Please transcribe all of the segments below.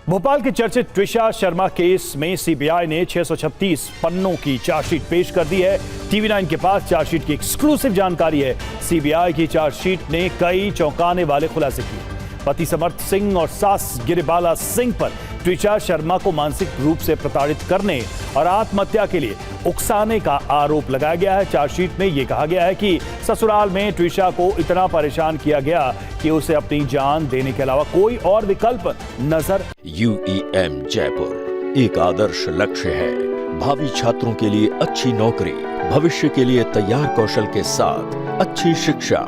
भोपाल के चर्चित ट्विशा शर्मा केस में सीबीआई ने 636 पन्नों की चार्जशीट पेश कर दी है। टीवी9 के पास चार्जशीट की एक्सक्लूसिव जानकारी है। सीबीआई की चार्जशीट ने कई चौंकाने वाले खुलासे किए। पति समर्थ सिंह और सास गिरिबाला सिंह पर ट्विशा शर्मा को मानसिक रूप से प्रताड़ित करने और आत्महत्या के लिए उकसाने का आरोप लगाया गया है। चार्जशीट में यह कहा गया है कि ससुराल में ट्विशा को इतना परेशान किया गया कि उसे अपनी जान देने के अलावा कोई और विकल्प नजर। UEM जयपुर एक आदर्श लक्ष्य है। भावी छात्रों के लिए अच्छी नौकरी, भविष्य के लिए तैयार कौशल के साथ अच्छी शिक्षा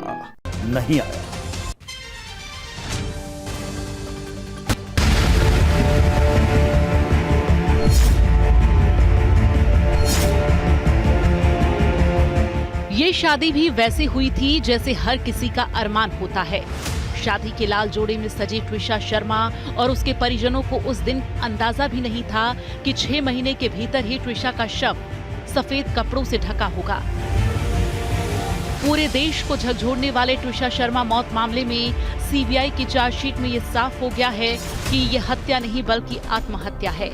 नहीं आया। ये शादी भी वैसे हुई थी जैसे हर किसी का अरमान होता है। शादी के लाल जोड़े में सजे ट्विशा शर्मा और उसके परिजनों को उस दिन अंदाजा भी नहीं था कि 6 महीने के भीतर ही ट्विशा का शव सफेद कपड़ों से ढका होगा। पूरे देश को झकझोरने वाले ट्विशा शर्मा मौत मामले में सीबीआई की चार्जशीट में ये साफ हो गया है कि ये हत्या नहीं बल्कि आत्महत्या है।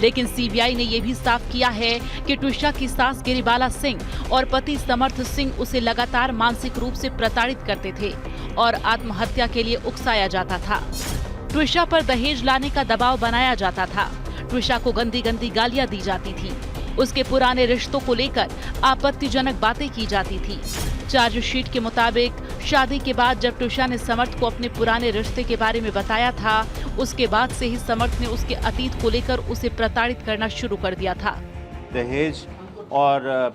लेकिन सीबीआई ने यह भी साफ किया है कि ट्विशा की सास गिरिबाला सिंह और पति समर्थ सिंह उसे लगातार मानसिक रूप से प्रताड़ित करते थे और आत्महत्या के लिए उकसाया जाता था। ट्विशा पर दहेज लाने का दबाव बनाया जाता था। ट्विशा को गंदी गंदी गालियां दी जाती थी। उसके पुराने रिश्तों को लेकर आपत्तिजनक बातें की जाती थी। चार्जशीट के मुताबिक शादी के बाद जब ट्विशा ने समर्थ को अपने पुराने रिश्ते के बारे में बताया था, उसके बाद से ही समर्थ ने उसके अतीत को लेकर उसे प्रताड़ित करना शुरू कर दिया था। दहेज और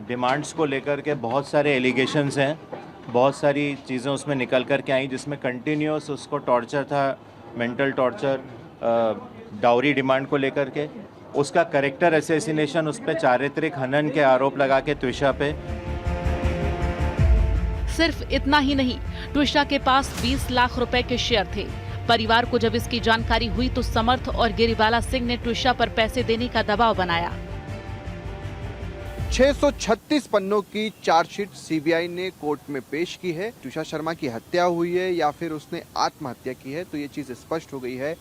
डिमांड्स को लेकर के बहुत सारे एलिगेशंस हैं, बहुत सारी चीज़ें उसमें निकल कर के आई, जिसमें कंटिन्यूस उसको टॉर्चर था, मेंटल टॉर्चर, डाउरी डिमांड को लेकर के, उसका कैरेक्टर असैसिनेशन, उस पर चारित्रिक हनन के आरोप लगा के ट्विशा पे। सिर्फ इतना ही नहीं, ट्विशा के पास 20 लाख रुपए के शेयर थे। परिवार को जब इसकी जानकारी हुई तो समर्थ और गिरिबाला सिंह ने ट्विशा पर पैसे देने का दबाव बनाया। 636 पन्नों की चार्जशीट सीबीआई ने कोर्ट में पेश की है। ट्विशा शर्मा की हत्या हुई है या फिर उसने आत्महत्या की है, तो ये चीज स्पष्ट हो गई है।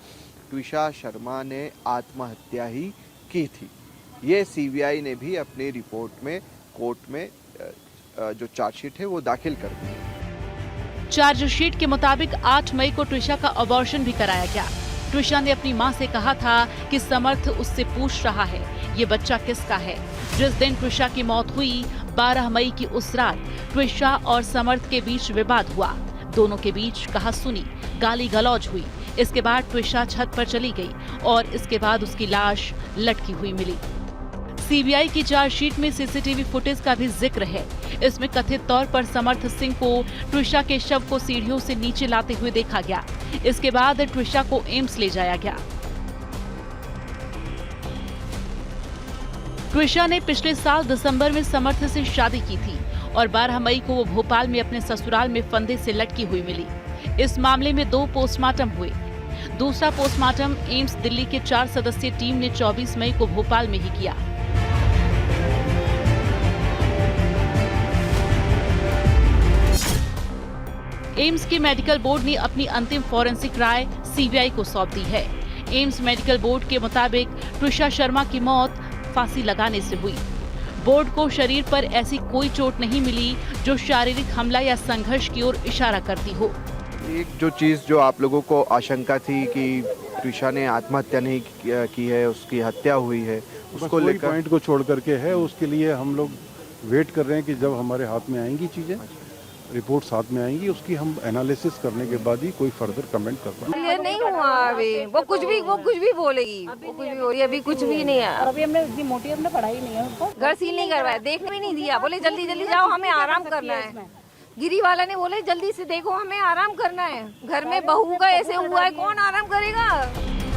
ट्विशा शर्मा ने आत्महत्या ही की थी। ये सीबीआई ने भी अपनी रिपोर्ट में कोर्ट में जो चार्जशीट है वो दाखिल कर दी है। चार्जशीट के मुताबिक 8 मई को ट्विशा का अबॉर्शन भी कराया गया। ट्विशा ने अपनी मां से कहा था कि समर्थ उससे पूछ रहा है ये बच्चा किसका है। जिस दिन ट्विशा की मौत हुई 12 मई की उस रात ट्विशा और समर्थ के बीच विवाद हुआ। दोनों के बीच कहा सुनी, गाली गलौज हुई। इसके बाद ट्विशा छत पर चली गई और इसके बाद उसकी लाश लटकी हुई मिली। सीबीआई की चार्जशीट में सीसीटीवी फुटेज का भी जिक्र है। इसमें कथित तौर पर समर्थ सिंह को ट्विशा के शव को सीढ़ियों से नीचे लाते हुए देखा गया। इसके बाद ट्विशा को एम्स ले जाया गया। ट्विशा ने पिछले साल दिसंबर में समर्थ से शादी की थी और 12 मई को वो भोपाल में अपने ससुराल में फंदे से लटकी हुई मिली। इस मामले में 2 पोस्टमार्टम हुए। दूसरा पोस्टमार्टम एम्स दिल्ली के 4 सदस्यीय टीम ने 24 मई को भोपाल में ही किया। एम्स के मेडिकल बोर्ड ने अपनी अंतिम फॉरेंसिक राय सीबीआई को सौंप दी है। एम्स मेडिकल बोर्ड के मुताबिक ट्विशा शर्मा की मौत फांसी लगाने से हुई। बोर्ड को शरीर पर ऐसी कोई चोट नहीं मिली जो शारीरिक हमला या संघर्ष की ओर इशारा करती हो। एक जो चीज़ जो आप लोगों को आशंका थी कि ट्विशा ने आत्महत्या नहीं की है, उसकी हत्या हुई है, उसको लेकर पॉइंट को छोड़ करके है। उसके लिए हम लोग वेट कर रहे हैं कि जब हमारे हाथ में आएंगी चीजें, रिपोर्ट साथ में आएंगी, उसकी हम एनालिसिस करने के बाद ही कोई फर्दर कमेंट कर पाएंगे। ये नहीं हुआ अभी, वो कुछ भी बोलेगी, वो कुछ भी बोली, अभी कुछ भी नहीं है। अभी हमने इतनी मोटी हमने पढ़ाई नहीं है उसको, घर सील नहीं करवाया, देखने भी नहीं दिया। बोले जल्दी जल्दी जाओ, हमें आराम करना है। गिरी वाला ने बोले जल्दी से देखो, हमें आराम करना है। घर में बहू का ऐसे हुआ है, कौन आराम करेगा।